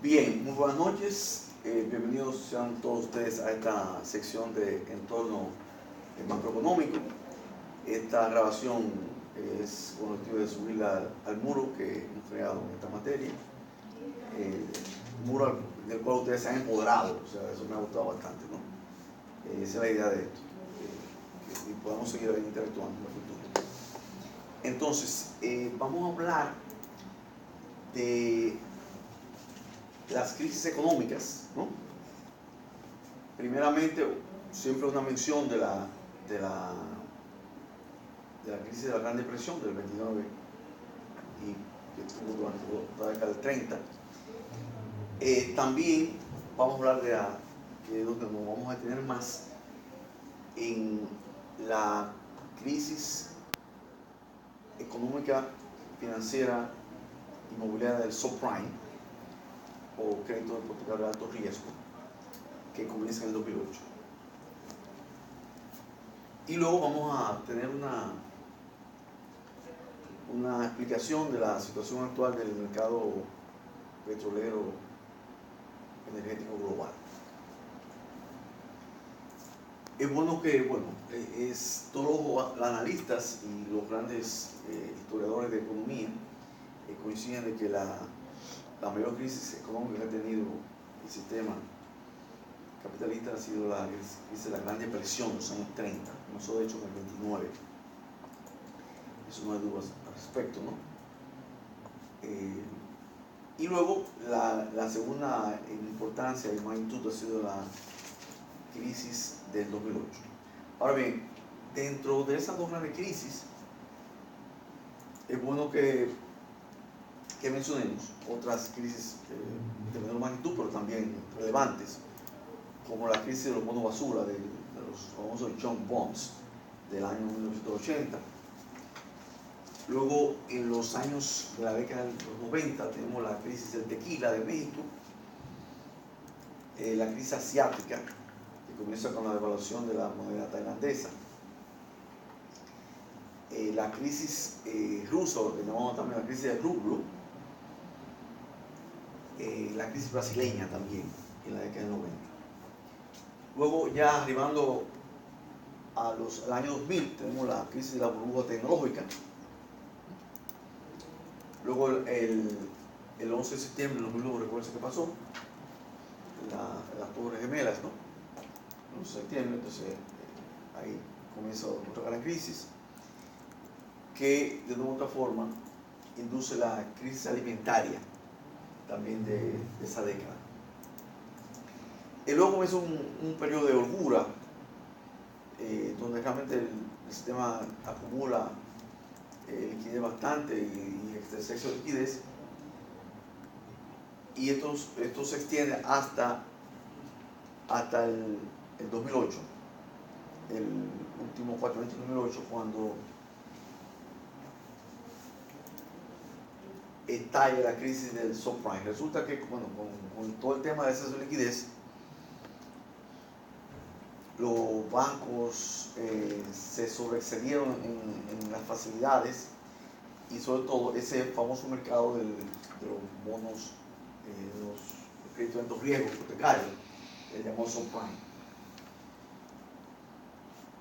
Bien, muy buenas noches. Bienvenidos sean todos ustedes a esta sección de entorno macroeconómico. Esta grabación es con el objetivo de subirla al muro que hemos creado en esta materia. Muro del cual ustedes se han empoderado, o sea, eso me ha gustado bastante, ¿no? Esa es la idea de esto, y podamos seguir interactuando en el futuro. Entonces, vamos a hablar de las crisis económicas, ¿no? Primeramente, siempre una mención de la crisis de la Gran Depresión del 29 y que estuvo durante toda la década del 30. También vamos a hablar que es donde nos vamos a detener más en la crisis económica, financiera, inmobiliaria del subprime o crédito hipotecario de alto riesgo, que comienza en el 2008. Y luego vamos a tener una explicación de la situación actual del mercado petrolero energético global. Es bueno que, todos los analistas y los grandes historiadores de economía coinciden de que la mayor crisis económica que ha tenido el sistema capitalista ha sido la crisis de la Gran Depresión de los años 30, comenzó de hecho en el 29. Eso no hay dudas al respecto, ¿no? Y luego la segunda en importancia y magnitud ha sido la crisis del 2008. Ahora bien, dentro de esas dos grandes crisis, es bueno que mencionemos otras crisis de menor magnitud, pero también relevantes, como la crisis de los bonos basura, de los famosos junk bonds del año 1980. Luego, en los años de la década de los 90, tenemos la crisis del tequila de México, la crisis asiática, que comienza con la devaluación de la moneda tailandesa, la crisis rusa, que llamamos también la crisis del rublo, la crisis brasileña también, en la década del 90. Luego, ya arribando al año 2000, tenemos la crisis de la burbuja tecnológica. Luego, el 11 de septiembre de 2001, recuerden qué pasó, las Torres Gemelas, ¿no? El 11 de septiembre, entonces ahí comienza otra gran crisis, que de una u otra forma induce la crisis alimentaria también de esa década. Y luego comienza un periodo de holgura, donde realmente el sistema acumula liquidez bastante y exceso de liquidez, y esto se extiende hasta el 2008, el último cuatrimestre del 2008, cuando estalla la crisis del subprime. Resulta que con todo el tema de exceso de liquidez, los bancos se sobreexcedieron en las facilidades, y sobre todo ese famoso mercado de los bonos, los créditos de alto riesgo hipotecarios, el llamado subprime.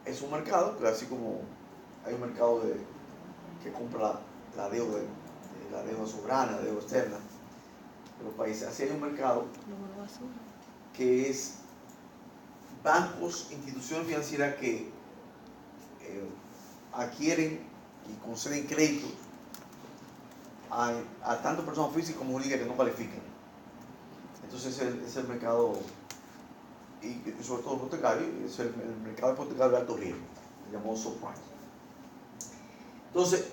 Es un mercado que, así como hay un mercado que compra la deuda soberana, la deuda externa de los países, así hay un mercado que es bancos, instituciones financieras que adquieren y conceden créditos a tanto personas físicas como jurídicas que no califican. Entonces es el mercado, y sobre todo hipotecario, es el mercado hipotecario de alto riesgo, el llamado subprime. Entonces,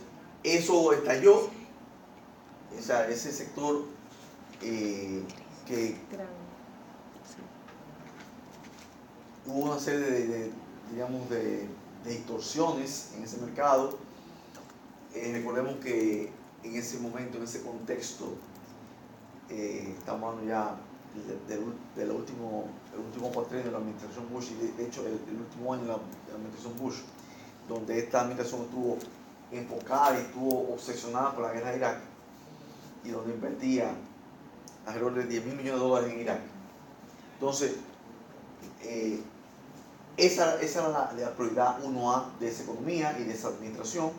eso estalló, ese sector que hubo una serie de distorsiones en ese mercado. Recordemos que en ese momento, en ese contexto, estamos hablando ya del último cuatrienio de la administración Bush, y de hecho el último año de la administración Bush, donde esta administración estuvo enfocada y estuvo obsesionada por la guerra de Irak, y donde invertía alrededor de $10.000 millones en Irak. Entonces, esa era la prioridad 1A de esa economía y de esa administración.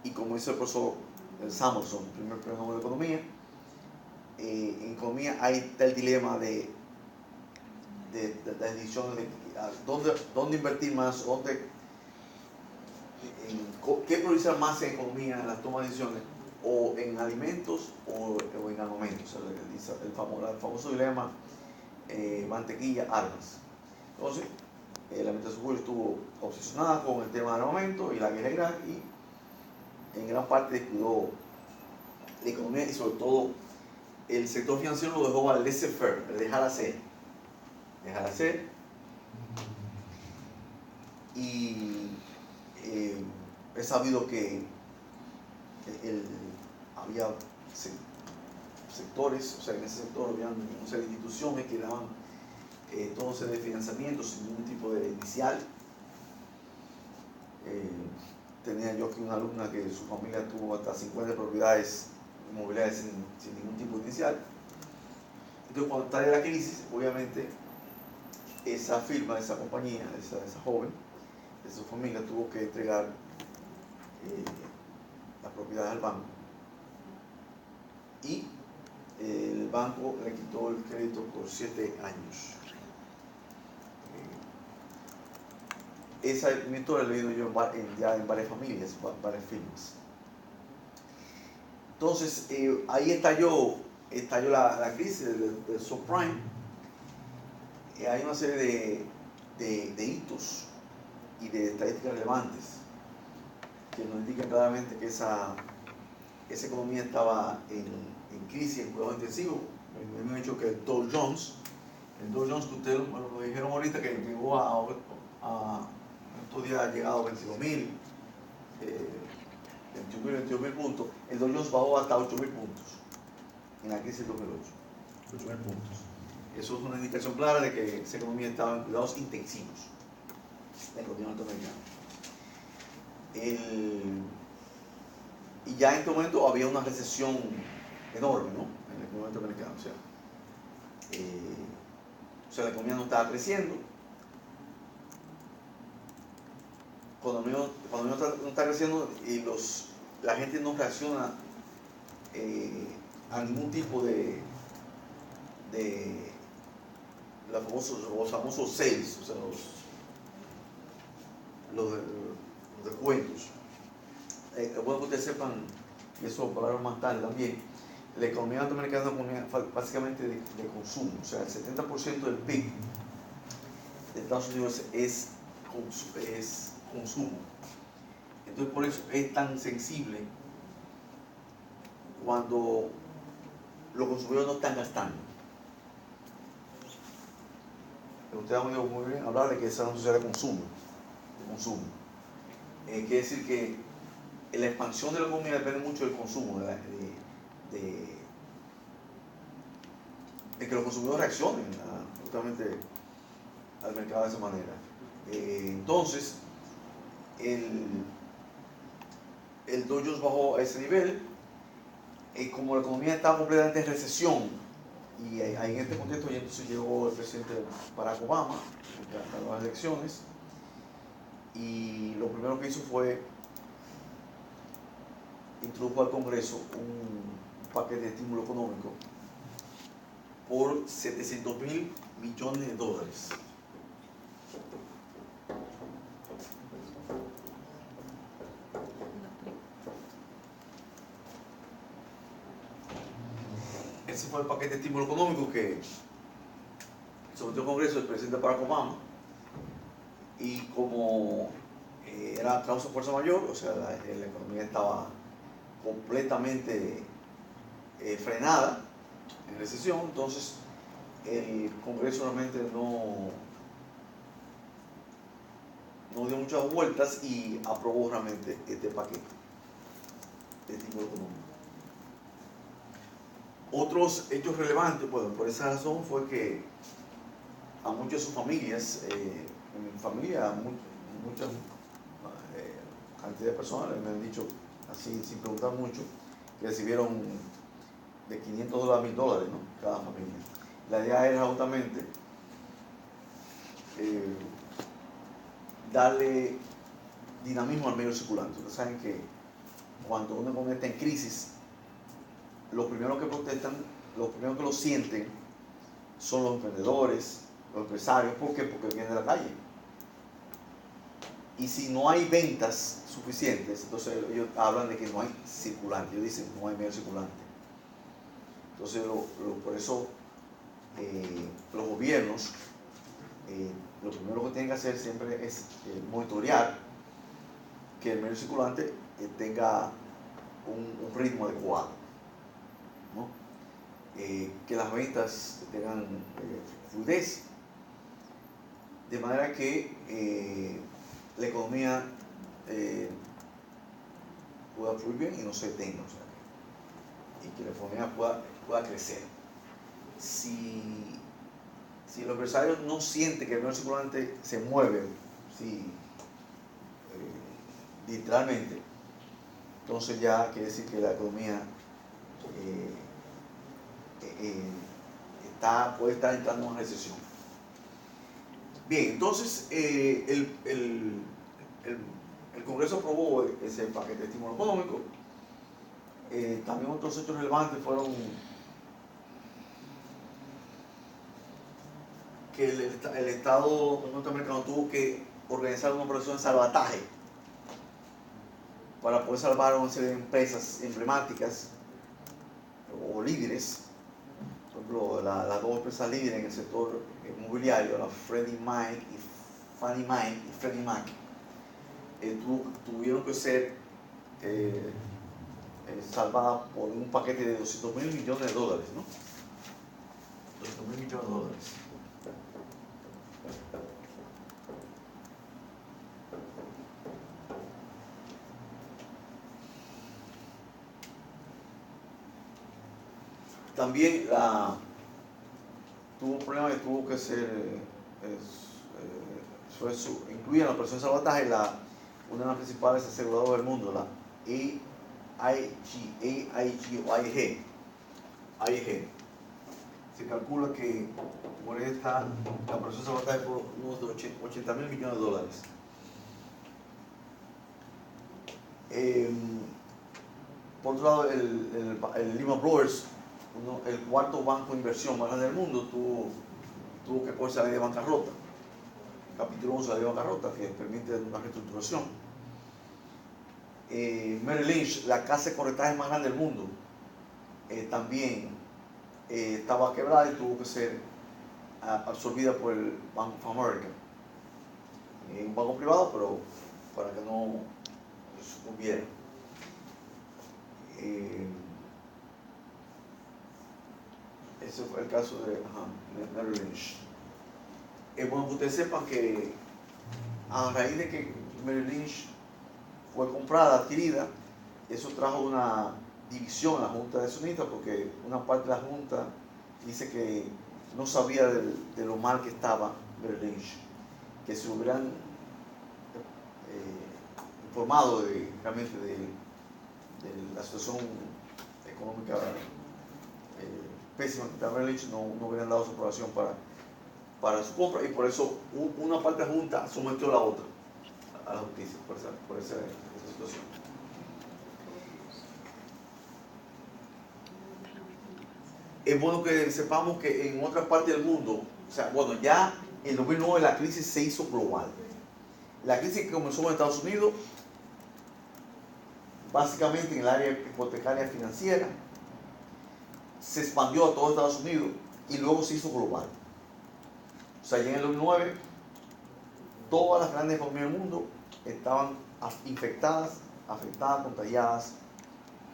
Y como dice el profesor Samuelson, primer premio Nobel de Economía, en economía ahí está el dilema de las decisiones de dónde invertir más, qué priorizar más en economía, en las tomas de decisiones, o en alimentos o en armamentos. El famoso dilema mantequilla, armas. Entonces, la administración Bush estuvo obsesionada con el tema del armamento y la guerra de Irak, y en gran parte descuidó la economía y sobre todo el sector financiero lo dejó al laissez-faire, dejar hacer. Y he sabido que había sectores, o sea, en ese sector había instituciones que daban todo ese de financiamiento sin ningún tipo de inicial. Tenía yo aquí una alumna que su familia tuvo hasta 50 propiedades inmobiliarias sin ningún tipo de inicial. Entonces, cuando estalla la crisis, obviamente esa firma, esa compañía, esa joven, de su familia, tuvo que entregar las propiedades al banco, y el banco le quitó el crédito por 7 años. Esa historia la he leído yo ya en varias familias, varias firmas. Entonces, ahí estalló la crisis del subprime. Hay una serie de hitos y de estadísticas relevantes que nos indican claramente que esa economía estaba en crisis, en cuidado intensivo. Me han dicho que el Dow Jones que ustedes lo dijeron ahorita, que llegó estos días ha llegado a 22.000, 22.000 puntos. El Dow Jones bajó hasta 8.000 puntos en la crisis del 2008. 8.000 puntos. Eso es una indicación clara de que esa economía estaba en cuidados intensivos, la economía norteamericana. Y ya en este momento había una recesión enorme, ¿no?, en la economía norteamericana. O sea, la economía no estaba creciendo. Cuando no está creciendo y la gente no reacciona a ningún tipo de los famosos sales, o sea, los descuentos. Es bueno que ustedes sepan, y eso para hablar más tarde también, la economía norteamericana es una economía básicamente de consumo. O sea, el 70% del PIB de Estados Unidos es consumo. Entonces, por eso es tan sensible cuando los consumidores no están gastando. Ustedes han oído muy bien hablar de que esa es una sociedad de consumo. Quiere decir que la expansión de la economía depende mucho del consumo, de que los consumidores reaccionen justamente al mercado de esa manera. Entonces, el Dow Jones bajó a ese nivel. Como la economía estaba completamente en recesión, y ahí en este contexto ya entonces llegó el presidente Barack Obama, ganó las elecciones, y lo primero que hizo fue introdujo al Congreso un paquete de estímulo económico por $700.000 millones. Ese fue el paquete de estímulo económico que sometió al Congreso el presidente Barack Obama, y como era causa fuerza mayor, o sea, la economía estaba completamente frenada, en recesión, entonces el Congreso realmente no dio muchas vueltas y aprobó realmente este paquete de estímulo económico. Otros hechos relevantes, bueno, por esa razón fue que a muchas de sus familias, en mi familia, muchas cantidad de personas me han dicho, así sin preguntar mucho, que recibieron de $500 a $1,000, ¿no? Cada familia. La idea era justamente darle dinamismo al medio circulante. Ustedes saben que cuando una economía está en crisis, los primeros que protestan, los primeros que lo sienten son los emprendedores, los empresarios. ¿Por qué? Porque vienen de la calle. Y si no hay ventas suficientes, entonces ellos hablan de que no hay circulante. Ellos dicen no hay medio circulante. Entonces, por eso los gobiernos, lo primero que tienen que hacer siempre es monitorear que el medio circulante tenga un ritmo adecuado, ¿no? Que las ventas tengan fluidez, de manera que la economía pueda fluir bien y no se detenga, o sea, y que la economía pueda crecer. Si los empresarios no sienten que el medio circulante se mueve, literalmente, entonces ya quiere decir que la economía puede estar entrando en una recesión. Bien, entonces el Congreso aprobó ese paquete de estímulo económico. También otros hechos relevantes fueron que el Estado norteamericano tuvo que organizar una operación de salvataje para poder salvar a una serie de empresas emblemáticas o líderes. Por ejemplo, las dos empresas líderes en el sector inmobiliario, la Fannie Mae y Freddie Mac, tuvieron que ser salvadas por un paquete de $200 mil millones, ¿no? $200 mil millones. También tuvo un problema que tuvo que ser, incluía en la operación de salvataje una de las principales aseguradoras del mundo, la AIG. Se calcula que por esta la operación de salvataje por unos $80 mil millones. Por otro lado, el Lehman Brothers, el cuarto banco de inversión más grande del mundo, tuvo que ponerse a la ley de bancarrota, capítulo 11 de la ley de bancarrota, que permite una reestructuración. Merrill Lynch, la casa de corretaje más grande del mundo, también estaba quebrada y tuvo que ser absorbida por el Bank of America, un banco privado, pero para que no sucumbiera. Ese fue el caso de Merrill Lynch. Bueno, que ustedes sepan que a raíz de que Merrill Lynch fue comprada, adquirida, eso trajo una división en la Junta de Accionistas, porque una parte de la Junta dice que no sabía de lo mal que estaba Merrill Lynch, que se hubieran informado realmente de la situación económica pésima que estaba Merrill Lynch, no hubieran dado su aprobación para su compra, y por eso una parte de la Junta sometió a la otra a la justicia por esa situación. Es bueno que sepamos que en otras partes del mundo, o sea, bueno, ya en 2009 la crisis se hizo global. La crisis que comenzó en Estados Unidos, básicamente en el área hipotecaria financiera, se expandió a todo Estados Unidos y luego se hizo global. O sea, ya en el 2009 todas las grandes economías del mundo estaban infectadas, afectadas, contagiadas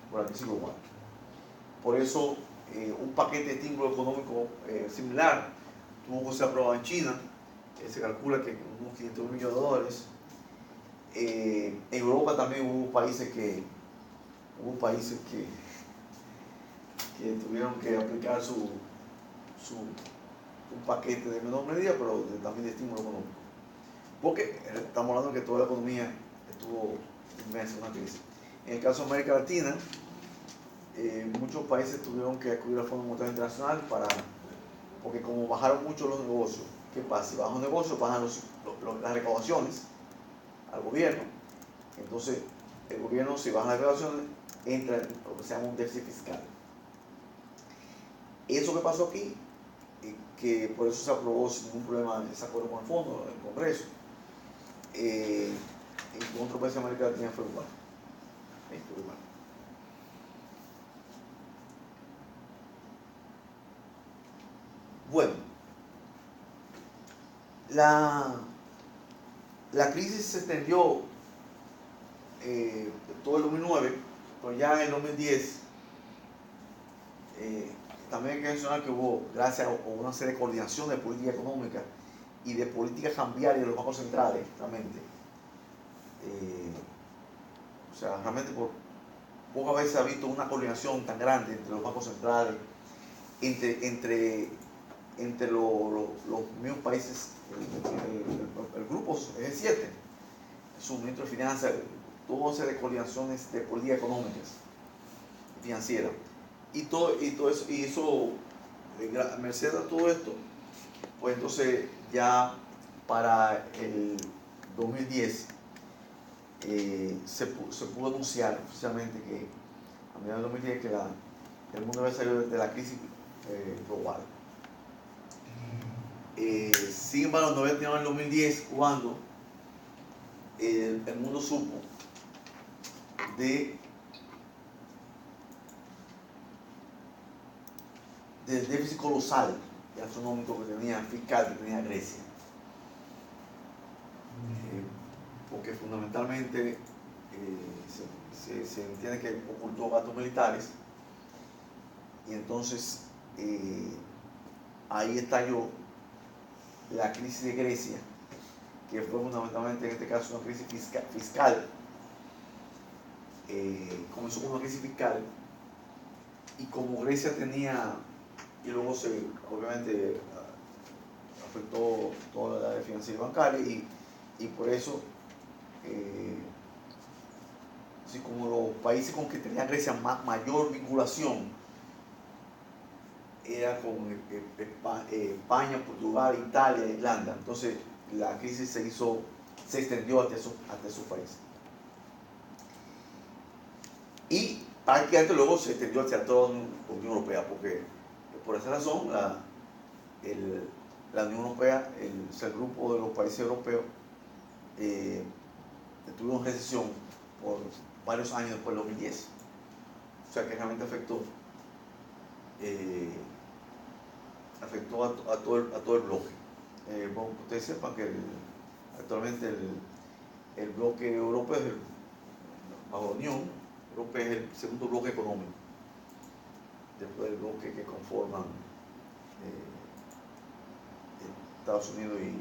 por la crisis global. Por eso un paquete de estímulo económico similar tuvo que ser aprobado en China. Se calcula que unos $500 millones. En Europa también hubo países que tuvieron que aplicar un paquete de menor medida, pero también de estímulo económico. Porque estamos hablando de que toda la economía estuvo inmersa en una crisis. En el caso de América Latina, muchos países tuvieron que acudir al Fondo Monetario Internacional porque como bajaron mucho los negocios, ¿qué pasa? Si bajan los negocios, bajan las recaudaciones al gobierno. Entonces, el gobierno, si baja las recaudaciones, entra en lo que se llama un déficit fiscal. Eso que pasó aquí, que por eso se aprobó sin ningún problema ese acuerdo con el fondo, el Congreso, en otros países de América Latina fue igual. Fue igual. Bueno, la crisis se extendió todo el 2009, pero ya en el 2010 también hay que mencionar que hubo, gracias a una serie de coordinación de política económica y de política cambiaria de los bancos centrales, realmente. O sea, realmente por pocas veces se ha visto una coordinación tan grande entre los bancos centrales, entre los mismos países, el grupo G7, su ministro de Finanzas, tuvo una serie de coordinaciones de políticas económicas y financieras. Y todo eso, merced a todo esto, pues entonces ya para el 2010 se pudo anunciar oficialmente que a mediados del 2010 que el mundo había salido de la crisis global. Sin embargo, no había terminado en el 2010 cuando el mundo supo del déficit colosal y astronómico fiscal que tenía Grecia. Porque fundamentalmente se entiende que ocultó gastos militares y entonces ahí estalló la crisis de Grecia, que fue fundamentalmente en este caso una crisis fiscal. Comenzó con una crisis fiscal y como Grecia tenía, y luego obviamente afectó toda la área financiera y bancaria y por eso, así como los países con que tenía Grecia mayor vinculación era con España, Portugal, Italia, Irlanda. Entonces la crisis se extendió hasta esos países. Y prácticamente luego se extendió hacia toda la Unión Europea, porque por esa razón la Unión Europea, el grupo de los países europeos, tuvieron recesión por varios años después del 2010. O sea que realmente afectó a todo el bloque. Bueno, ustedes sepan que actualmente el bloque europeo bajo la Unión Europea es el segundo bloque económico, después del bloque que conforman Estados Unidos y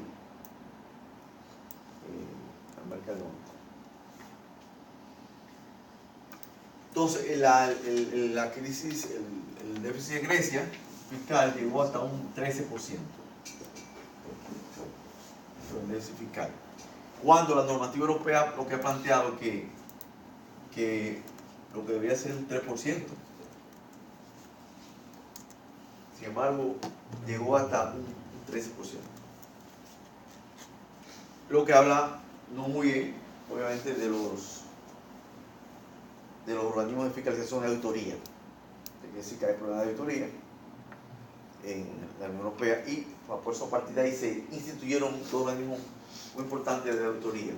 América del Norte. Entonces, la crisis, el déficit de Grecia fiscal llegó hasta un 13%. El déficit fiscal. Cuando la normativa europea lo que ha planteado que lo que debería ser un 3%. Sin embargo, llegó hasta un 13%. Lo que habla no muy bien, obviamente, de los organismos de fiscalización de auditoría. Quiere decir que hay problemas de auditoría en la Unión Europea y por eso a partir de ahí se instituyeron dos organismos muy importantes de auditoría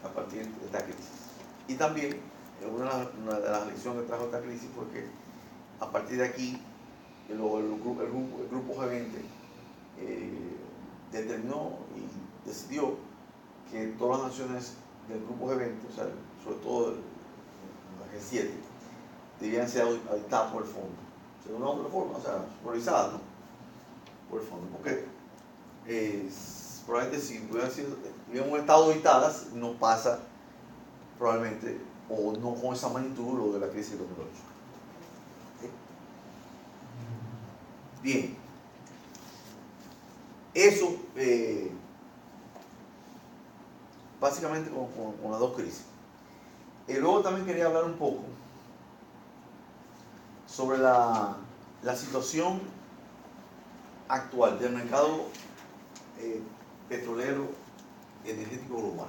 a partir de esta crisis. Y también una de las lecciones que trajo esta crisis fue que a partir de aquí el grupo G20 determinó y decidió que todas las naciones del grupo G20, o sea, sobre todo la G7, debían ser auditadas por el fondo. O sea, de una u otra forma, o sea, supervisadas, ¿no? Por el fondo. Porque probablemente si hubiéramos estado auditadas, no pasa probablemente, o no con esa magnitud, lo de la crisis de 2008. ¿Okay? Bien. Eso, básicamente con las dos crisis. Y luego también quería hablar un poco sobre la situación actual del mercado petrolero energético global.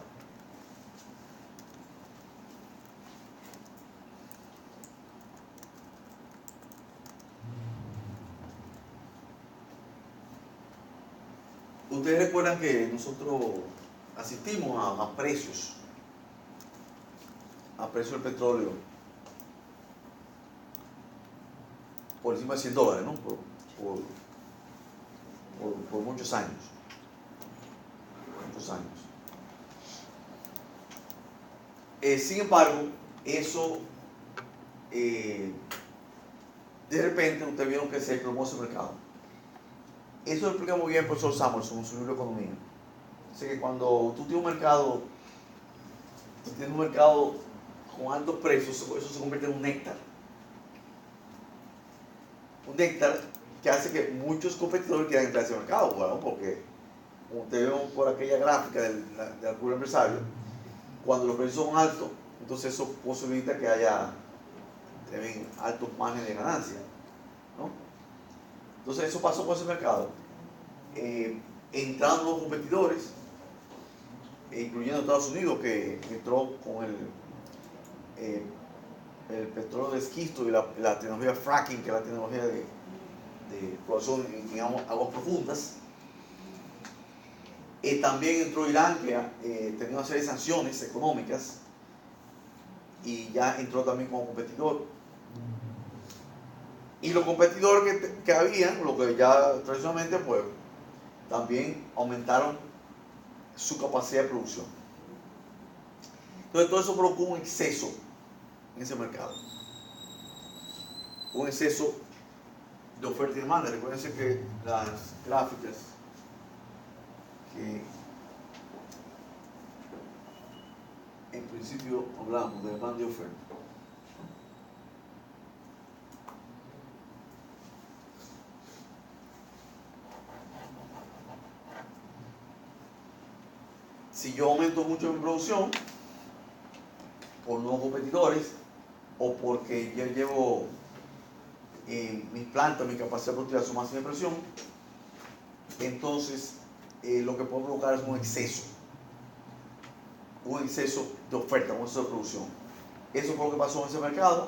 Ustedes recuerdan que nosotros asistimos a precios del petróleo por encima de $100, ¿no? Por muchos años. Muchos años. Sin embargo, eso de repente ustedes vieron que se desplomó ese mercado. Eso lo explica muy bien el profesor Samuelson en su libro de Economía. Así que cuando tú tienes un mercado con altos precios, eso se convierte en un néctar. Un néctar que hace que muchos competidores quieran entrar a ese mercado, bueno, porque como ustedes ven por aquella gráfica del puro empresario, cuando los precios son altos, entonces eso posibilita que haya altos márgenes de ganancia, ¿no? Entonces eso pasó con ese mercado. Entraron los competidores, incluyendo Estados Unidos, que entró con el petróleo de esquisto y la tecnología fracking, que es la tecnología de exploración en aguas profundas. También entró Irán, que tenía una serie de sanciones económicas y ya entró también como competidor. Y los competidores que habían, lo que ya tradicionalmente, pues también aumentaron su capacidad de producción. Entonces todo eso provocó un exceso en ese mercado. Un exceso de oferta y demanda. Recuerden que las gráficas que en principio hablamos de demanda y oferta. Si yo aumento mucho mi producción por nuevos competidores o porque yo llevo mis plantas, mi capacidad productiva a su máxima presión, entonces lo que puede provocar es un exceso de oferta, un exceso de producción. Eso fue lo que pasó en ese mercado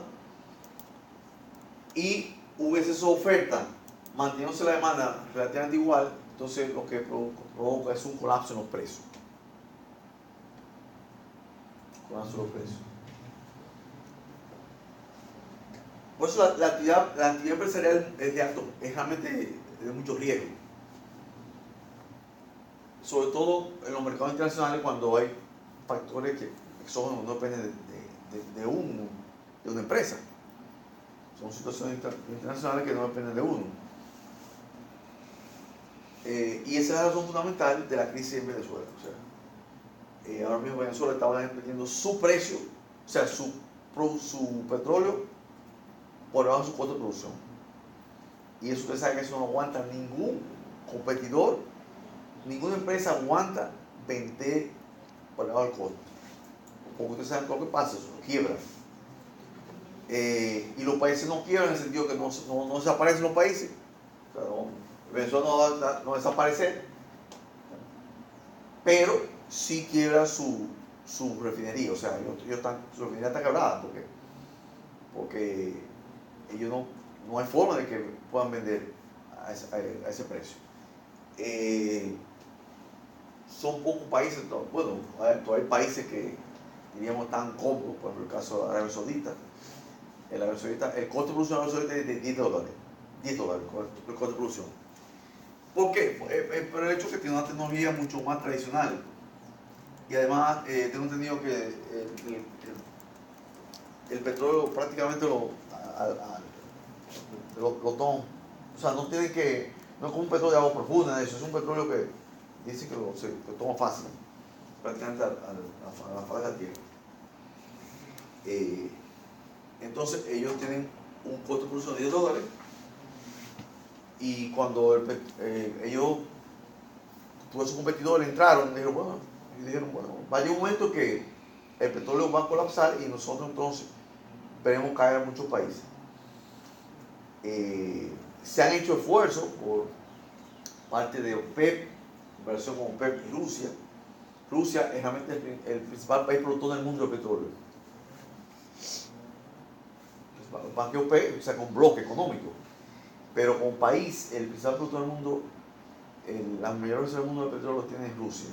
y hubo exceso de oferta, manteniéndose la demanda relativamente igual, entonces lo que provoca es un colapso en los precios. Colapso en los precios. Por eso la actividad empresarial es realmente de mucho riesgo. Sobre todo en los mercados internacionales cuando hay factores que no dependen de una empresa. Son situaciones internacionales que no dependen de uno. Y esa es la razón fundamental de la crisis en Venezuela. O sea, ahora mismo Venezuela está vendiendo su precio, o sea, su petróleo por debajo de su costo de producción. Y eso ustedes saben que eso no aguanta ningún competidor, ninguna empresa aguanta vender por debajo del costo. Porque ustedes saben lo que pasa, eso quiebra. Y los países no quiebran en el sentido que no desaparecen los países. O sea, Venezuela no va a desaparecer, pero sí quiebra su refinería. O sea, su refinería está quebrada porque ellos no hay forma de que puedan vender a ese precio. Son pocos países, bueno, hay países que diríamos tan cómodos, por ejemplo el caso de Arabia Saudita. El costo de producción de Arabia Saudita es de $10. $10 el costo de producción. ¿Por qué? Por el hecho que tiene una tecnología mucho más tradicional. Y además tengo entendido que el petróleo prácticamente lo toman. O sea, no es como un petróleo de agua profunda, eso es un petróleo que dice que lo toma fácil, prácticamente a la faz de la tierra. Entonces ellos tienen un costo de producción de $10 y cuando ellos, todos esos competidores entraron, dijeron, bueno, va a llegar un momento que el petróleo va a colapsar y nosotros entonces veremos caer a muchos países. Se han hecho esfuerzos por parte de OPEP, en relación con OPEP y Rusia. Rusia es realmente el principal país productor del mundo de petróleo. Más que OPEP, o sea, con bloque económico. Pero como país, el principal productor del mundo, las mayores reservas del mundo de petróleo tiene Rusia.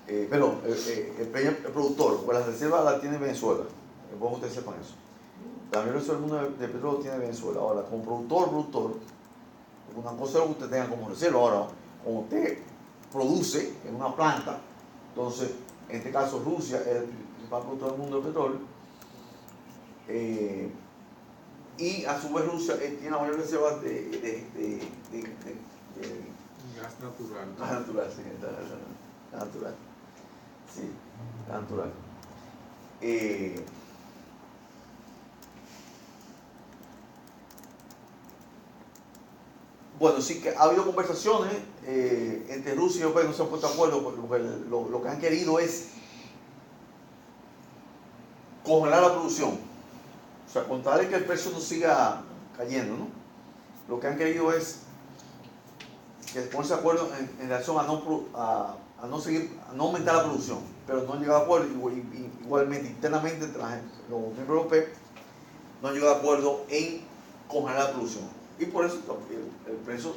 El productor, pues las reservas las tiene Venezuela. Es bueno que ustedes sepan eso. La mayor reserva del mundo de petróleo tiene Venezuela. Ahora, como productor, una cosa es lo que usted tenga como reserva. Ahora, como usted produce en una planta, entonces, en este caso Rusia es el principal productor del mundo de petróleo, y a su vez Rusia tiene la mayor reserva de gas natural. gas natural, sí, gas natural. Sí, gas natural. Bueno, sí que ha habido conversaciones entre Rusia y OPEC, no se han puesto de acuerdo, porque lo que han querido es congelar la producción. O sea, con tal de que el precio no siga cayendo, ¿no? Lo que han querido es que ponerse de acuerdo en relación a no aumentar la producción, pero no han llegado a acuerdo. Igualmente, internamente, entre los miembros de OPEC, no han llegado a acuerdo en congelar la producción. Y por eso el precio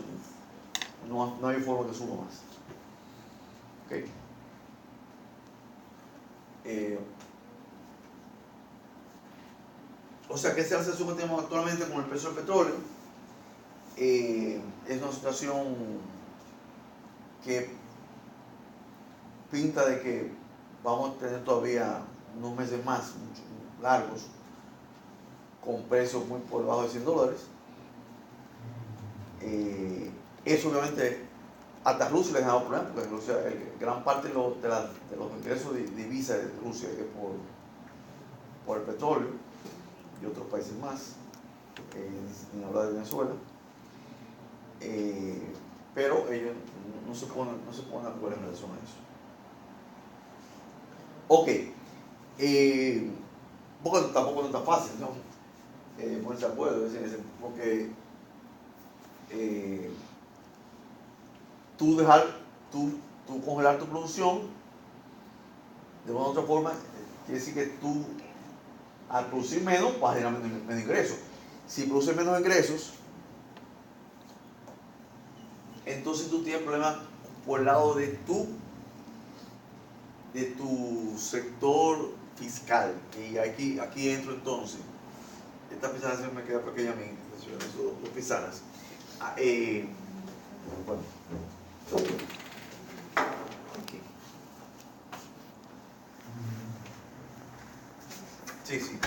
no hay forma que suba más. ¿Okay? O sea que esa es la situación que tenemos actualmente con el precio del petróleo. Es una situación que pinta de que vamos a tener todavía unos meses más, mucho largos, con precios muy por debajo de $100. Eso obviamente hasta Rusia le ha dado problemas, porque Rusia, gran parte de los ingresos de divisa de Rusia es por el petróleo y otros países más, ni hablar de Venezuela. Pero ellos no se ponen de acuerdo en relación a eso. Ok, porque tampoco no es tan fácil, ¿no? Ponerse de acuerdo, porque tú congelar tu producción de una u otra forma quiere decir que tú al producir menos vas a generar menos ingresos. Si produces menos ingresos, entonces tú tienes problemas por el lado de tu sector fiscal. Y aquí entro entonces. Esta pizarra se me queda pequeña a mí, dos pizarras. Bueno. Aquí. Sí.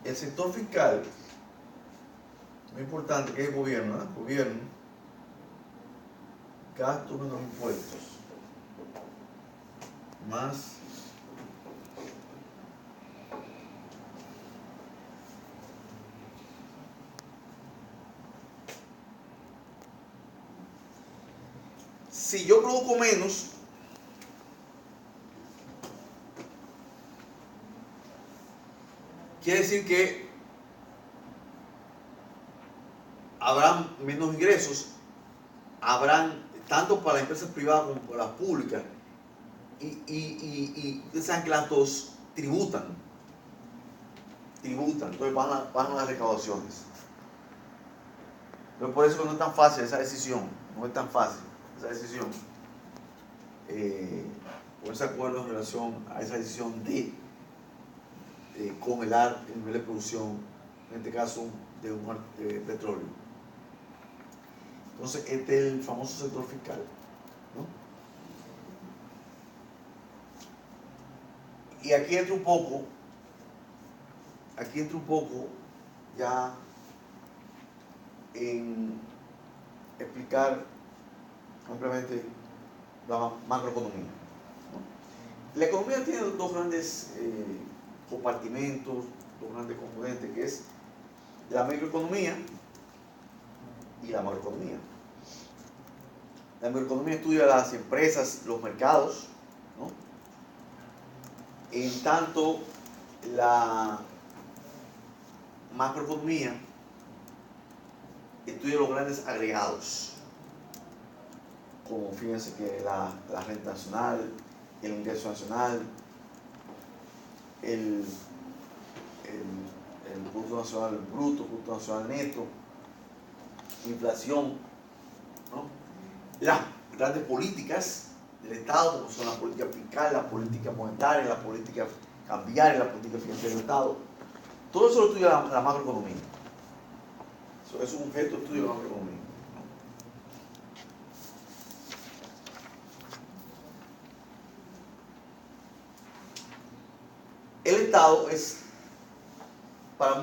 El sector fiscal, muy importante, que es el gobierno, ¿eh? Gobierno, gasto menos impuestos, más si yo produzco menos, quiere decir que habrán menos ingresos, habrán tanto para las empresas privadas como para las públicas, y ustedes saben que las dos tributan, entonces van a las recaudaciones. Entonces por eso no es tan fácil esa decisión, ponerse de acuerdo en relación a esa decisión de congelar el nivel de producción, en este caso de petróleo. Entonces, este es el famoso sector fiscal, ¿no? Y aquí entra un poco ya en explicar ampliamente la macroeconomía, ¿no? La economía tiene dos grandes compartimentos, dos grandes componentes, que es la microeconomía y la macroeconomía. La microeconomía estudia las empresas, los mercados, ¿no? En tanto, la macroeconomía estudia los grandes agregados, como fíjense que la renta nacional, el ingreso nacional, el Producto Nacional Bruto, Producto Nacional Neto, inflación, ¿no? Las grandes políticas del Estado, como son la política fiscal, la política monetaria, la política cambiaria, la política financiera del Estado. Todo eso lo estudia la macroeconomía. Eso es un objeto de estudio de la macroeconomía. El Estado es para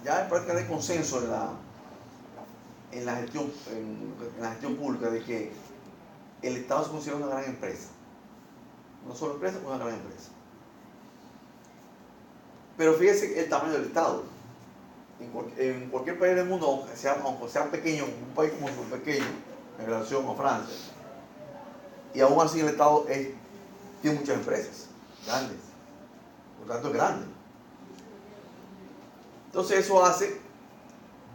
ya en práctica de consenso en la gestión pública de que el Estado se considera una gran empresa. No solo empresa, sino una gran empresa. Pero fíjese el tamaño del Estado. En cualquier país del mundo, aunque sea pequeño, un país como muy pequeño en relación a Francia, y aún así el Estado tiene muchas empresas grandes, por lo tanto es grande. Entonces eso hace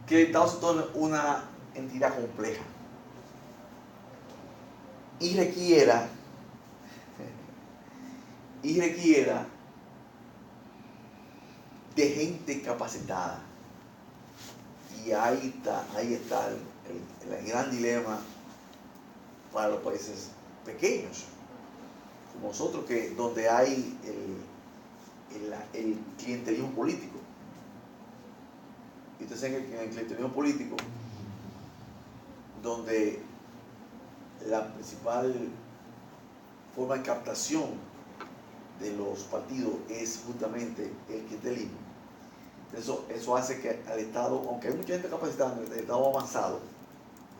que el Estado se torne una entidad compleja y requiera de gente capacitada. Y ahí está el gran dilema para los países pequeños, como nosotros, donde hay el clientelismo político. Y ustedes saben que en el clientelismo político, donde la principal forma de captación de los partidos es justamente el clientelismo. Eso hace que al Estado, aunque hay mucha gente capacitada en el Estado avanzado,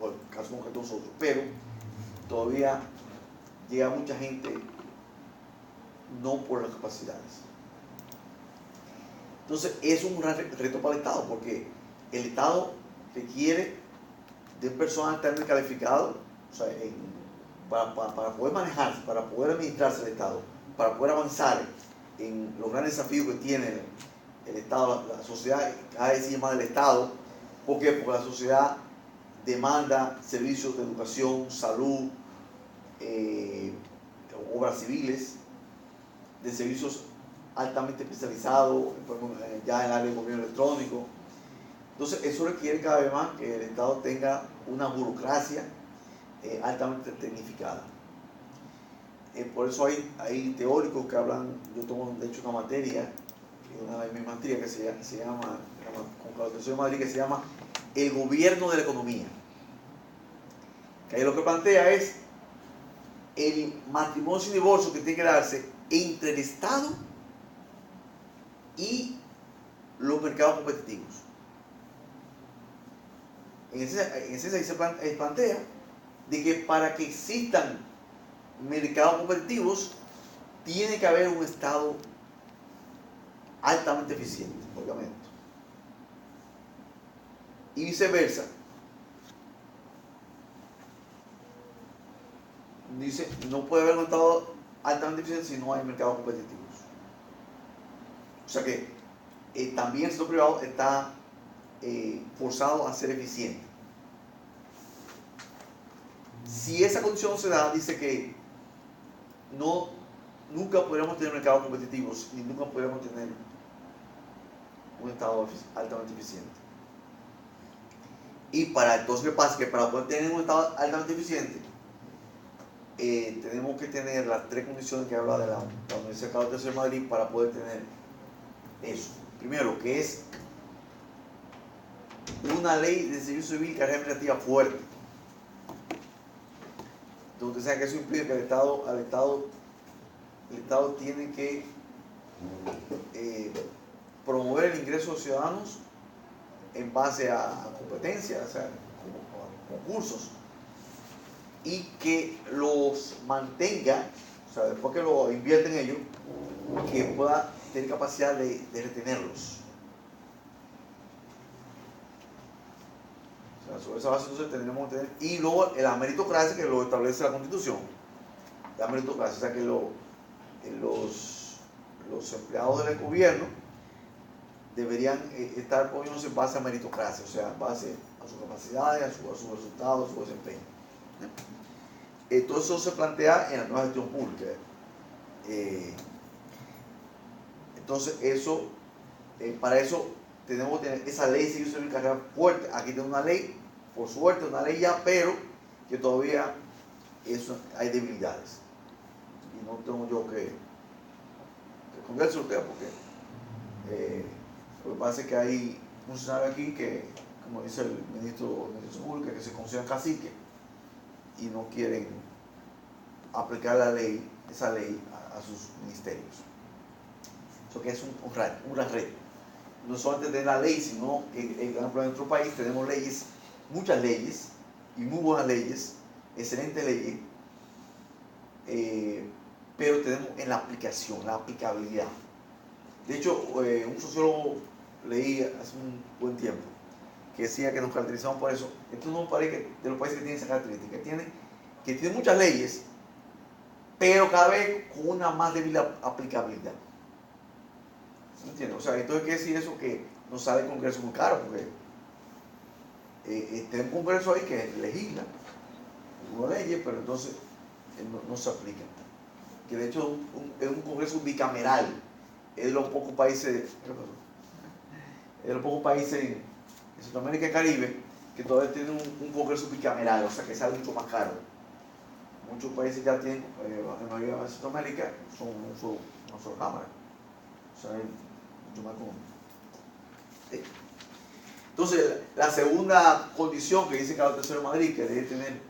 por el caso como que nosotros, pero todavía llega mucha gente no por las capacidades. Entonces es un gran reto para el Estado, porque el Estado requiere de un personal altamente calificado, o sea, para poder manejarse, para poder administrarse el Estado, para poder avanzar en los grandes desafíos que tiene el Estado, la sociedad, cada vez más del Estado. ¿Por qué? Porque la sociedad demanda servicios de educación, salud, obras civiles, de servicios altamente especializados, ya en el área del gobierno electrónico. Entonces eso requiere cada vez más que el Estado tenga una burocracia altamente tecnificada. Por eso hay teóricos que hablan, yo tomo de hecho una materia, una de mis materias que se llama, con la Universidad de Madrid, que se llama el gobierno de la economía. Que ahí lo que plantea es el matrimonio sin divorcio que tiene que darse entre el Estado y los mercados competitivos. En esencia ahí se plantea de que para que existan mercados competitivos tiene que haber un Estado altamente eficiente, obviamente. Y viceversa. Dice, no puede haber un Estado altamente eficiente si no hay mercados competitivos. O sea que también el sector privado está forzado a ser eficiente. Si esa condición no se da, dice que nunca podremos tener mercados competitivos ni nunca podremos tener un Estado altamente eficiente. Y entonces, ¿qué pasa? Que para poder tener un Estado altamente eficiente, tenemos que tener las tres condiciones que habla de la Universidad Católica de Madrid para poder tener eso. Primero, que es una ley de servicio civil carrera administrativa fuerte. Entonces, ¿saben que eso implica que el Estado tiene que promover el ingreso de los ciudadanos en base a competencias, o sea, a concursos, y que los mantenga, o sea, después que lo invierte en ellos, que pueda tener capacidad de retenerlos. Sobre esa base entonces tendremos que tener, y luego la meritocracia que lo establece la Constitución. La meritocracia, o sea que los empleados del gobierno deberían estar poniéndose en base a meritocracia, o sea, en base a sus capacidades, a sus resultados, a su desempeño. Todo eso se plantea en la nueva gestión pública. Entonces, para eso tenemos que tener esa ley de servicio civil carrera fuerte. Aquí tenemos una ley, por suerte, una ley ya, pero que todavía hay debilidades. Y no tengo yo que esconderse usted, porque lo que pasa es que hay funcionarios aquí que, como dice el ministro de Educación Pública, que se consideran caciques y no quieren aplicar esa ley a sus ministerios. Eso que es una red. No solamente tener la ley, sino que en nuestro país tenemos leyes, muchas leyes, y muy buenas leyes, excelentes leyes, pero tenemos en la aplicación, la aplicabilidad. De hecho, un sociólogo leí hace un buen tiempo que decía que nos caracterizamos por eso. Esto no parece de los países que tienen esa característica, que tiene muchas leyes, pero cada vez con una más débil aplicabilidad. ¿Me entiendes? O sea, entonces quiere decir eso que nos sale el Congreso muy caro, porque tenemos un Congreso ahí que legisla algunas leyes, pero entonces no se aplican. Que de hecho es un Congreso bicameral, es de los pocos países en Centroamérica y Caribe que todavía tienen un Congreso bicameral, o sea que sale mucho más caro. Muchos países ya tienen, en mayoría de Centroamérica, son una sola cámara. O sea, mucho más común. ¿Sí? Entonces, la segunda condición que dice Carlos III de Madrid, que debe tener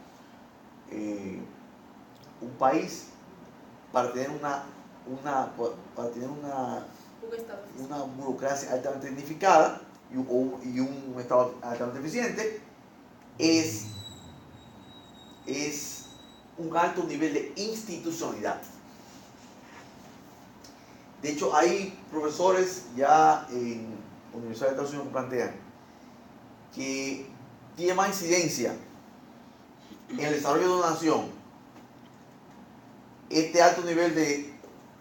un país para tener una burocracia altamente dignificada y un Estado altamente eficiente, es un alto nivel de institucionalidad. De hecho, hay profesores ya en universidades de Estados Unidos que plantean que tiene más incidencia en el desarrollo de una nación este alto nivel de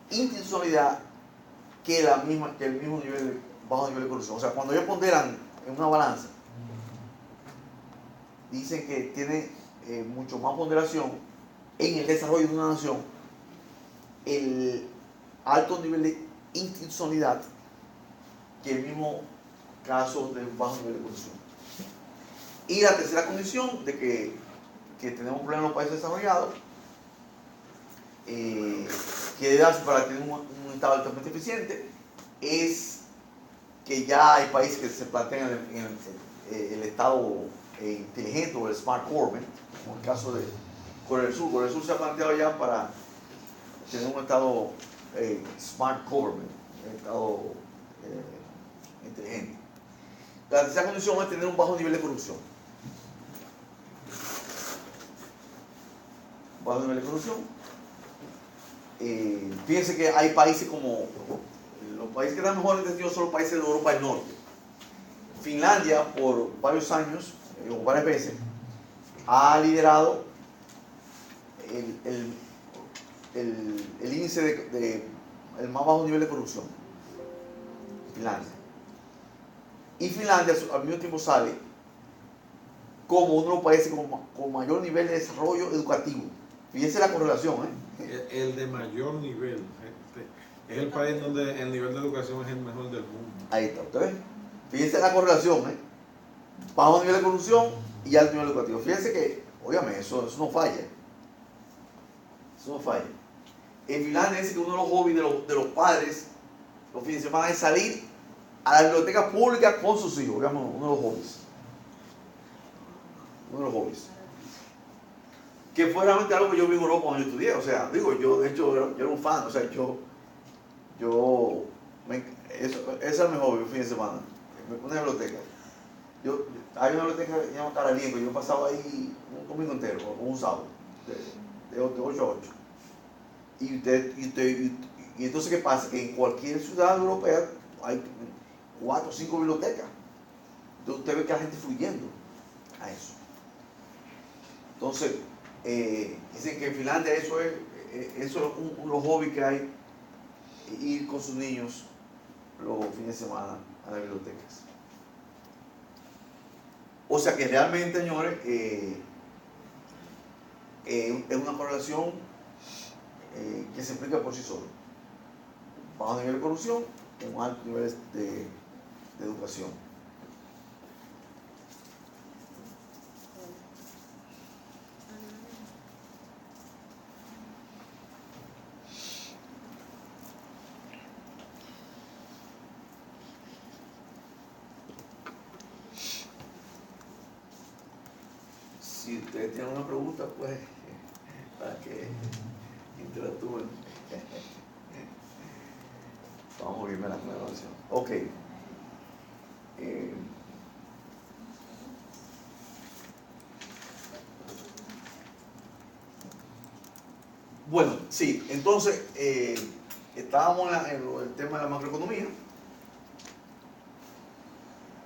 institucionalidad que el mismo bajo nivel de corrupción. O sea, cuando ellos ponderan en una balanza, dicen que tiene mucho más ponderación en el desarrollo de una nación el alto nivel de institucionalidad que el mismo caso de bajo nivel de corrupción. Y la tercera condición de que tenemos problemas en los países desarrollados, que debe darse para tener un Estado altamente eficiente, es que ya hay países que se plantean el Estado inteligente o el Smart Government, como el caso de Corea del Sur. Corea del Sur se ha planteado ya para tener un Estado Smart Government, un Estado inteligente. La tercera condición es tener un bajo nivel de corrupción. Bajo nivel de corrupción. Fíjense que hay países como los países que están mejor entendidos son los países de Europa del Norte. Finlandia, por varios años, o varias veces, ha liderado el índice el más bajo nivel de corrupción. Finlandia. Y Finlandia al mismo tiempo sale como uno de los países con mayor nivel de desarrollo educativo. Fíjense la correlación, El de mayor nivel. Es el país donde el nivel de educación es el mejor del mundo. Ahí está, ¿usted ve? Fíjense la correlación, bajo nivel de corrupción y alto nivel educativo. Fíjense que, óigame, eso no falla. Eso no falla. En Finlandia dice que uno de los hobbies de los padres los fines de semana es salir a la biblioteca pública con sus hijos, digamos, uno de los hobbies. Uno de los hobbies. Que fue realmente algo que yo vi en Europa cuando yo estudié. O sea, yo de hecho yo era un fan. O sea, ese es mi hobby, un fin de semana. Me puse en la biblioteca. Hay una biblioteca que se llama Caralienco. Yo pasaba ahí un domingo entero, o un sábado, de 8 a 8. Y entonces, ¿qué pasa? Que en cualquier ciudad europea hay 4 o 5 bibliotecas. Entonces usted ve que la gente fluyendo. a eso. Entonces, dicen que en Finlandia eso es los hobbies que hay, ir con sus niños los fines de semana a las bibliotecas. O sea que realmente, señores, es una correlación que se explica por sí solo. Bajo nivel de corrupción, un alto nivel de educación. Si ustedes tienen una pregunta, pues, para que interactúen. Vamos a irme la aclaración. Ok. Bueno, sí, entonces estábamos en el tema de la macroeconomía,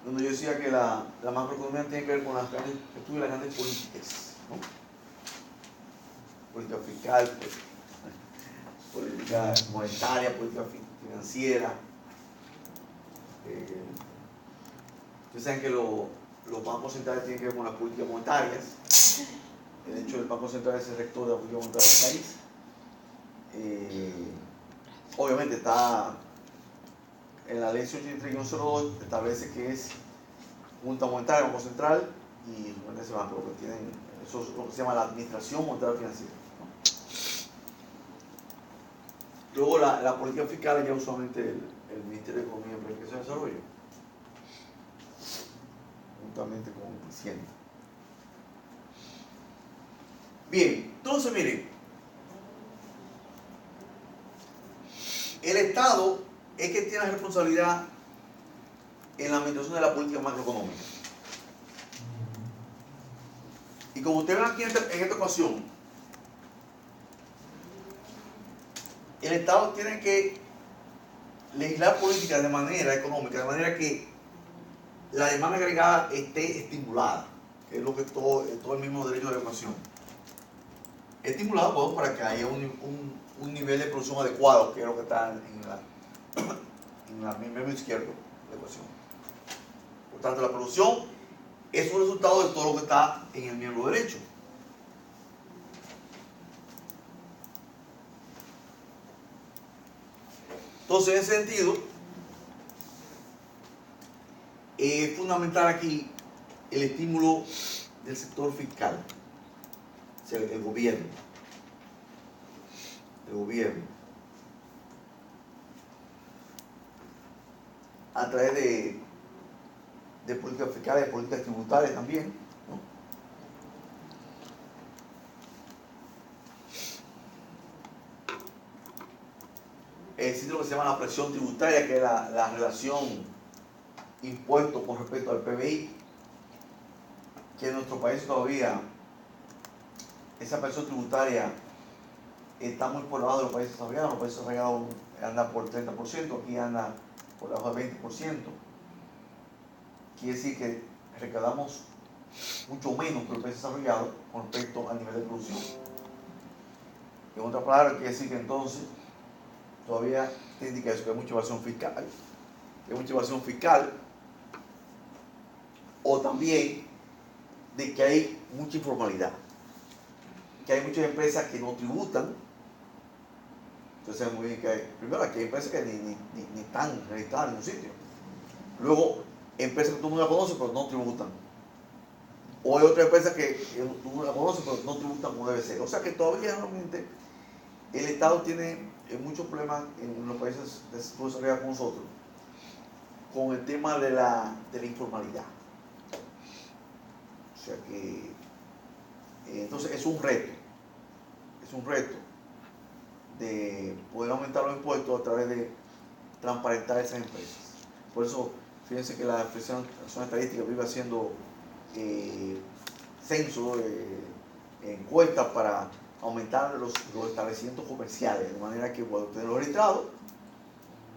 donde yo decía que la macroeconomía tiene que ver con las grandes políticas, ¿no? Política fiscal, política monetaria, política financiera. Ustedes saben que los bancos centrales tienen que ver con las políticas monetarias. El hecho del Banco Central es el rector de la política monetaria del país. Obviamente está en la ley 83-02, establece que es Junta Monetaria, Banco Central y ese banco, lo que tienen, eso es lo que se llama la Administración Monetaria Financiera, ¿no? Luego la política fiscal ya usualmente el Ministerio de Economía, Planificación y Desarrollo, juntamente con Hacienda. Bien, entonces miren, el Estado es que tiene la responsabilidad en la administración de la política macroeconómica. Y como ustedes ven aquí en esta ocasión, el Estado tiene que legislar políticas de manera económica, de manera que la demanda agregada esté estimulada, que es lo que todo el mismo derecho de la educación. Estimulado, pues, para que haya un nivel de producción adecuado, que es lo que está en el miembro izquierdo de la ecuación. Por tanto, la producción es un resultado de todo lo que está en el miembro derecho. Entonces, en ese sentido, es fundamental aquí el estímulo del sector fiscal, o sea, el gobierno. El gobierno. A través de políticas fiscales, de políticas tributarias también, ¿no? Existe lo que se llama la presión tributaria, que es la relación impuesto con respecto al PBI, que en nuestro país todavía esa presión tributaria está muy por debajo de los países desarrollados. Los países desarrollados andan por 30%, aquí anda por debajo del 20%. Quiere decir que recaudamos mucho menos que los países desarrollados con respecto al nivel de producción. En otras palabras, quiere decir que entonces todavía te indica eso, que hay mucha evasión fiscal, o también de que hay mucha informalidad, que hay muchas empresas que no tributan. Entonces es muy bien que primero aquí hay empresas que ni están registradas en un sitio. Luego, empresas que todo el mundo la conoce pero no tributan. O hay otras empresas que todo el mundo la conoce pero no tributan como debe ser. O sea que todavía realmente el Estado tiene muchos problemas en los países desarrollados como nosotros con el tema de la informalidad. O sea que entonces es un reto de poder aumentar los impuestos a través de transparentar esas empresas. Por eso, fíjense que la Nación Estadística vive haciendo censos, encuestas para aumentar los establecimientos comerciales, de manera que puedan tener los registrados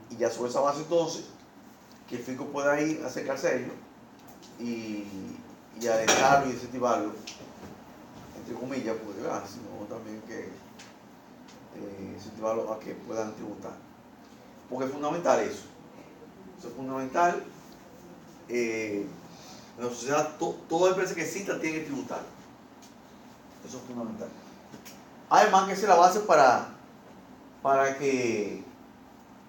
y ya sobre esa base entonces que el fisco pueda ir a acercarse a ellos y y alentarlo y incentivarlo, entre comillas, porque sino también que incentivarlo a que puedan tributar. Porque es fundamental eso. Eso es fundamental. En la sociedad, toda empresa que exista tiene que tributar. Eso es fundamental. Además, que esa es la base para que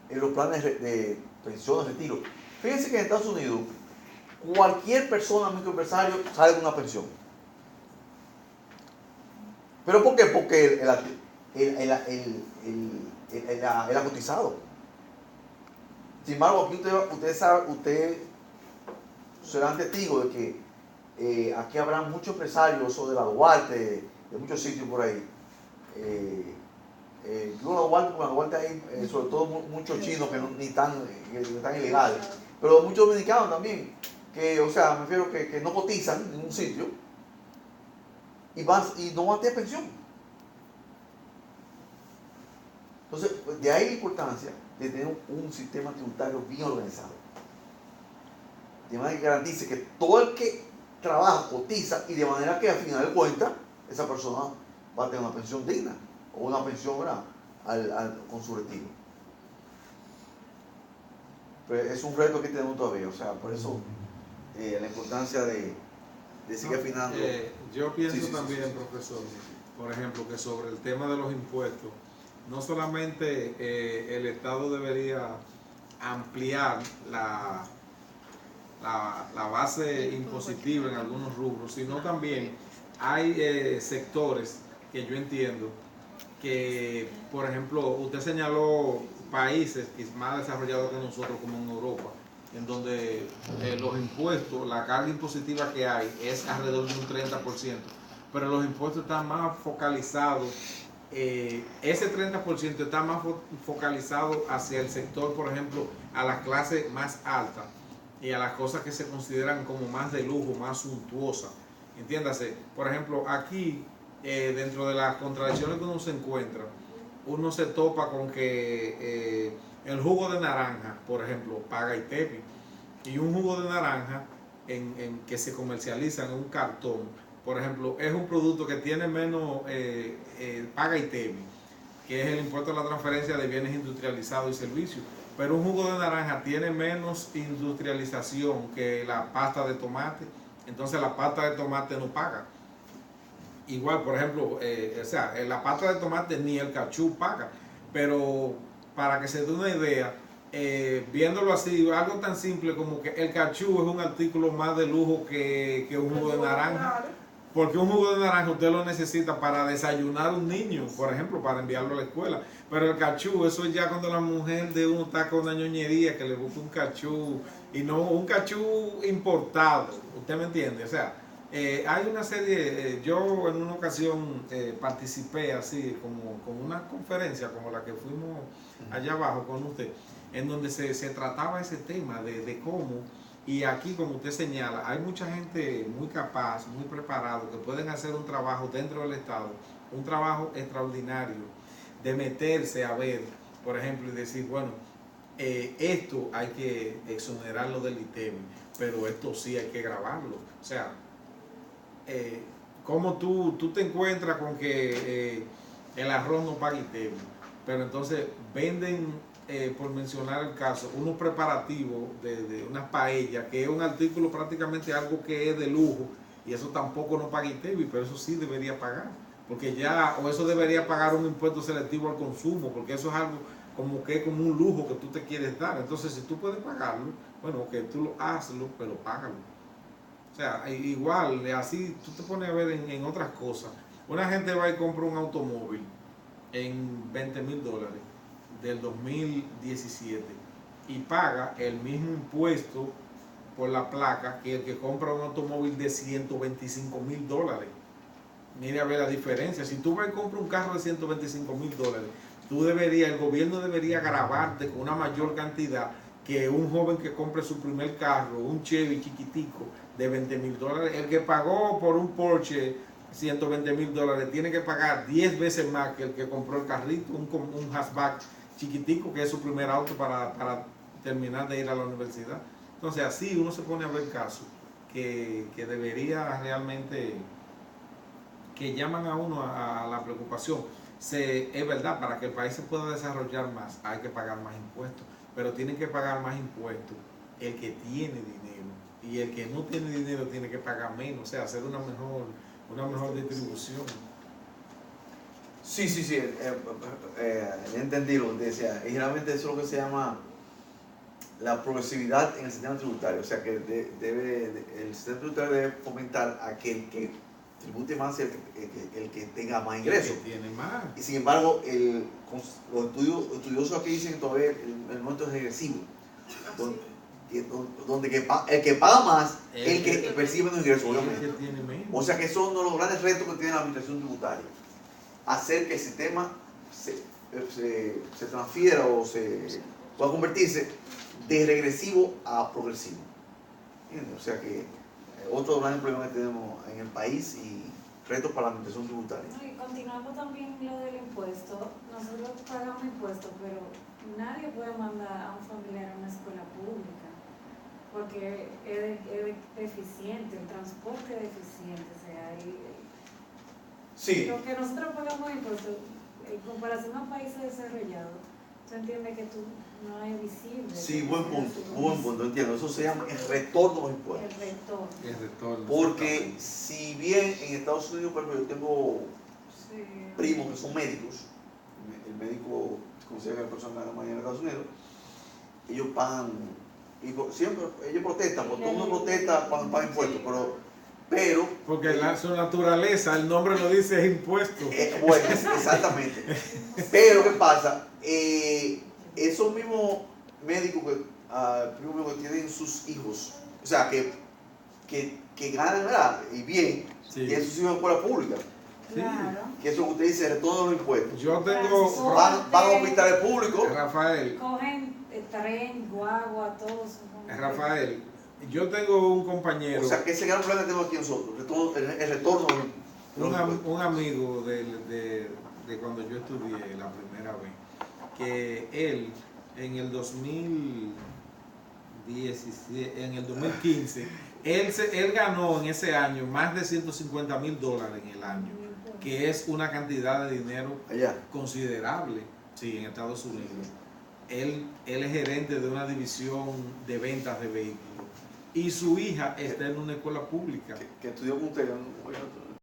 en los planes de pensión, de retiro. Fíjense que en Estados Unidos, cualquier persona, microempresario, sale de una pensión. ¿Pero por qué? Porque él ha cotizado. Sin embargo, aquí ustedes serán testigos de que aquí habrá muchos empresarios, o de la Duarte, de muchos sitios por ahí. Digo la Duarte hay sobre todo muchos chinos que ni están ilegales, pero muchos dominicanos también, que, o sea, me refiero que no cotizan en un sitio y no van a tener pensión. Entonces, de ahí la importancia de tener un sistema tributario bien organizado, de manera que garantice que todo el que trabaja cotiza, y de manera que al final de cuentas esa persona va a tener una pensión digna o una pensión, ¿verdad?, con su retiro. Pero es un reto que tenemos todavía, o sea, por eso la importancia de seguir afinando. Yo pienso también, profesor, por ejemplo, que sobre el tema de los impuestos, no solamente el Estado debería ampliar la base impositiva en algunos rubros, sino también hay sectores que yo entiendo que, por ejemplo, usted señaló países más desarrollados que nosotros, como en Europa, en donde los impuestos, la carga impositiva que hay es alrededor de un 30%, pero los impuestos están más focalizados, ese 30% está más focalizado hacia el sector, por ejemplo, a las clases más altas y a las cosas que se consideran como más de lujo, más suntuosas. Entiéndase, por ejemplo, aquí, dentro de las contradicciones que uno se encuentra, uno se topa con que el jugo de naranja, por ejemplo, paga ITEVI, y un jugo de naranja que se comercializa en un cartón, por ejemplo, es un producto que tiene menos, paga ITEVI, que es el impuesto a la transferencia de bienes industrializados y servicios, pero un jugo de naranja tiene menos industrialización que la pasta de tomate, entonces la pasta de tomate no paga. Igual, por ejemplo, o sea, la pasta de tomate ni el cachú paga, pero para que se dé una idea, viéndolo así, algo tan simple como que el cachú es un artículo más de lujo que un jugo de naranja, porque un jugo de naranja usted lo necesita para desayunar un niño, por ejemplo, para enviarlo a la escuela, pero el cachú, eso es ya cuando la mujer de uno está con una ñoñería que le busca un cachú, y no un cachú importado, ¿usted me entiende? O sea, hay una serie, yo en una ocasión participé así como una conferencia como la que fuimos allá abajo con usted, en donde se trataba ese tema de cómo, y aquí como usted señala, hay mucha gente muy capaz, muy preparado, que pueden hacer un trabajo dentro del Estado, un trabajo extraordinario, de meterse a ver, por ejemplo, y decir, bueno, esto hay que exonerarlo del ITEVI, pero esto sí hay que grabarlo. O sea, como tú te encuentras con que el arroz no paga ITEVI, pero entonces venden, por mencionar el caso, unos preparativos de unas paellas, que es un artículo prácticamente algo que es de lujo, y eso tampoco no paga ITEVI, pero eso sí debería pagar, porque ya, o eso debería pagar un impuesto selectivo al consumo, porque eso es algo como que es como un lujo que tú te quieres dar. Entonces, si tú puedes pagarlo, bueno, que tú lo hazlo, pero págalo. O sea, igual, así tú te pones a ver en otras cosas. Una gente va y compra un automóvil en $20,000 del 2017 y paga el mismo impuesto por la placa que el que compra un automóvil de $125,000. Mire a ver la diferencia. Si tú vas y compras un carro de $125,000, el gobierno debería grabarte con una mayor cantidad que un joven que compre su primer carro, un Chevy chiquitico de $20,000. El que pagó por un Porsche $120,000 tiene que pagar 10 veces más que el que compró el carrito, un hatchback chiquitico, que es su primer auto para terminar de ir a la universidad. Entonces así uno se pone a ver casos que debería realmente, que llaman a uno a la preocupación. Es verdad, para que el país se pueda desarrollar más, hay que pagar más impuestos, pero tienen que pagar más impuestos el que tiene dinero, y el que no tiene dinero tiene que pagar menos, o sea, hacer una mejor distribución. Sí, entendí lo que decía. Y realmente eso es lo que se llama la progresividad en el sistema tributario. O sea, que el sistema tributario debe fomentar a que el que tribute más el que tenga más ingresos. El que tiene más. Y sin embargo, los estudiosos aquí dicen que todavía el monto es regresivo. Donde el que paga más es el que percibe menos ingresos, obviamente. O sea que son uno de los grandes retos que tiene la administración tributaria. Hacer que el sistema se transfiera o se pueda convertirse de regresivo a progresivo. ¿Entiendes? O sea que otro gran problema que tenemos en el país y retos para la administración tributaria. Y continuando también lo del impuesto, nosotros pagamos impuestos, pero nadie puede mandar a un familiar a una escuela pública porque es deficiente, el transporte es deficiente, o sea, Sí. lo que nosotros pagamos impuestos en comparación a países desarrollados, tú entiendes que tú no es visible. Sí, buen punto, entiendo. Eso se llama el retorno de los impuestos. El retorno. Porque si bien en Estados Unidos, por ejemplo, yo tengo primos que son médicos, el médico considera que la persona gana mañana en Estados Unidos, ellos pagan, y siempre ellos protestan, porque todo el mundo protesta cuando paga impuestos, pero porque su naturaleza, el nombre lo dice, es impuesto. Bueno, exactamente. Pero ¿qué pasa? Esos mismos médicos que tienen sus hijos, o sea, que ganan, ¿verdad? Y bien, Sí. tienen sus hijos en escuela pública. Claro. Que eso que usted dice, retorno de los impuestos. Yo tengo, Van a hospitales públicos. Rafael, Cogen tren, guagua, todos. Rafael, yo tengo un compañero, O sea, que ese gran problema que tenemos aquí nosotros, el retorno de los impuestos. un amigo de cuando yo estudié la primera vez, que él en el 2015, él ganó en ese año más de $150,000 en el año, que es una cantidad de dinero Allá. considerable, sí, en Estados Unidos. Él es gerente de una división de ventas de vehículos y su hija está en una escuela pública. Que estudió con usted.